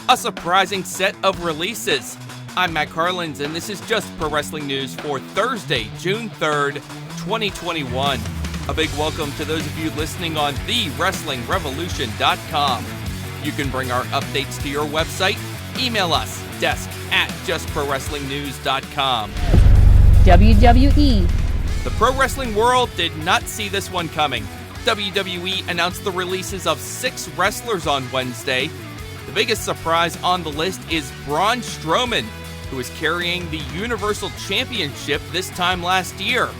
a surprising set of releases. I'm Matt Carlins, and this is just Pro Wrestling News for Thursday, June 3rd, 2021. A big welcome to those of you listening on TheWrestlingRevolution.com. You can bring our updates to your website. Email us, desk@justprowrestlingnews.com. WWE. The pro wrestling world did not see this one coming. WWE announced the releases of 6 wrestlers on Wednesday. The biggest surprise on the list is Braun Strowman, who is carrying the Universal Championship this time last year.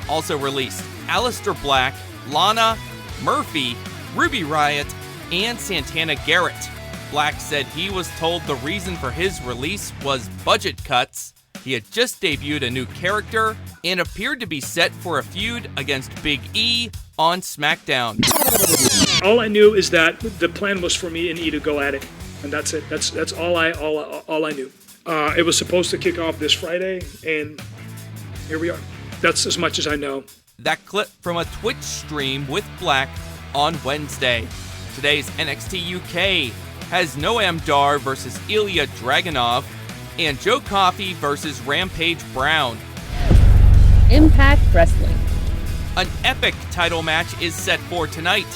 Also released Aleister Black, Lana, Murphy, Ruby Riott, and Santana Garrett. Black said he was told the reason for his release was budget cuts. He had just debuted a new character and appeared to be set for a feud against Big E on SmackDown. All I knew is that the plan was for me and E to go at it, and that's it. That's all I knew. It was supposed to kick off this Friday, and here we are. That's as much as I know. That clip from a Twitch stream with Black on Wednesday. Today's NXT UK has Noam versus Ilja Dragunov and Joe Coffey versus Rampage Brown. Impact Wrestling. An epic title match is set for tonight.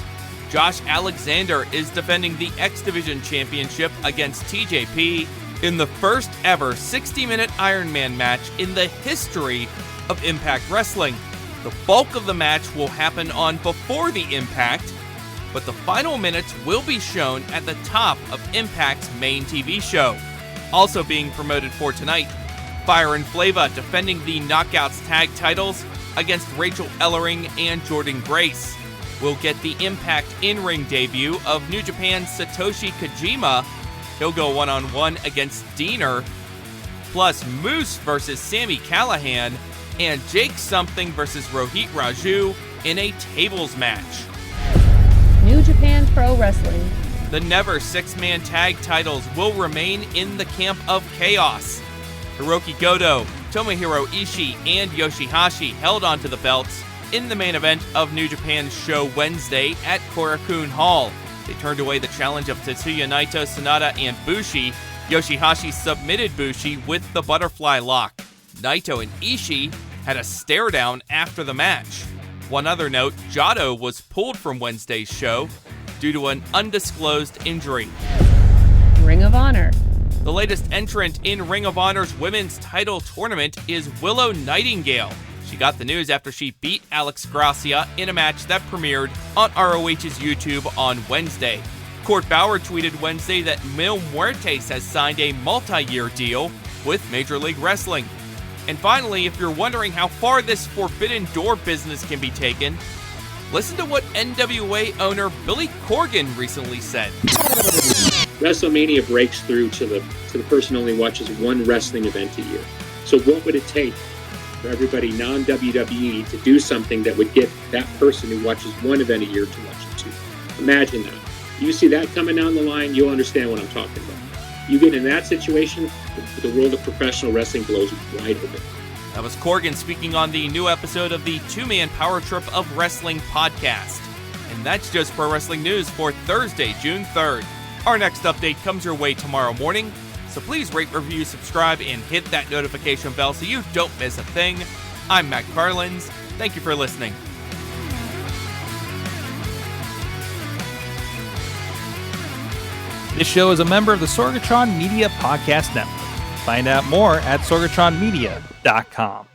Josh Alexander is defending the X Division Championship against TJP in the first ever 60-minute Iron Man match in the history of Impact Wrestling. The bulk of the match will happen on Before the Impact, but the final minutes will be shown at the top of Impact's main TV show. Also being promoted for tonight, Fire and Flava defending the Knockouts tag titles against Rachel Ellering and Jordan Grace. We'll get the Impact in-ring debut of New Japan's Satoshi Kojima. He'll go one-on-one against Diener, plus Moose versus Sami Callihan, and Jake Something versus Rohit Raju in a tables match. New Japan Pro Wrestling. The Never 6-man tag titles will remain in the camp of Chaos. Hiroki Goto, Tomohiro Ishii, and Yoshihashi held onto the belts in the main event of New Japan's show Wednesday at Korakuen Hall. They turned away the challenge of Tetsuya Naito, Sonata, and Bushi. Yoshihashi submitted Bushi with the butterfly lock. Naito and Ishii had a stare down after the match. One other note, Jado was pulled from Wednesday's show due to an undisclosed injury. Ring of Honor. The latest entrant in Ring of Honor's women's title tournament is Willow Nightingale. She got the news after she beat Alex Gracia in a match that premiered on ROH's YouTube on Wednesday. Court Bauer tweeted Wednesday that Mil Muertes has signed a multi-year deal with Major League Wrestling. And finally, if you're wondering how far this Forbidden Door business can be taken, listen to what NWA owner Billy Corgan recently said. WrestleMania breaks through to the person who only watches one wrestling event a year. So what would it take for everybody non-WWE to do something that would get that person who watches one event a year to watch it too? Imagine that. You see that coming down the line, you'll understand what I'm talking about. You get in that situation, the world of professional wrestling blows wide open. That was Corgan speaking on the new episode of the Two-Man Power Trip of Wrestling podcast. And that's just Pro Wrestling News for Thursday, June 3rd. Our next update comes your way tomorrow morning, so please rate, review, subscribe, and hit that notification bell so you don't miss a thing. I'm Matt Carlins. Thank you for listening. This show is a member of the Sorgatron Media Podcast Network. Find out more at sorgatronmedia.com.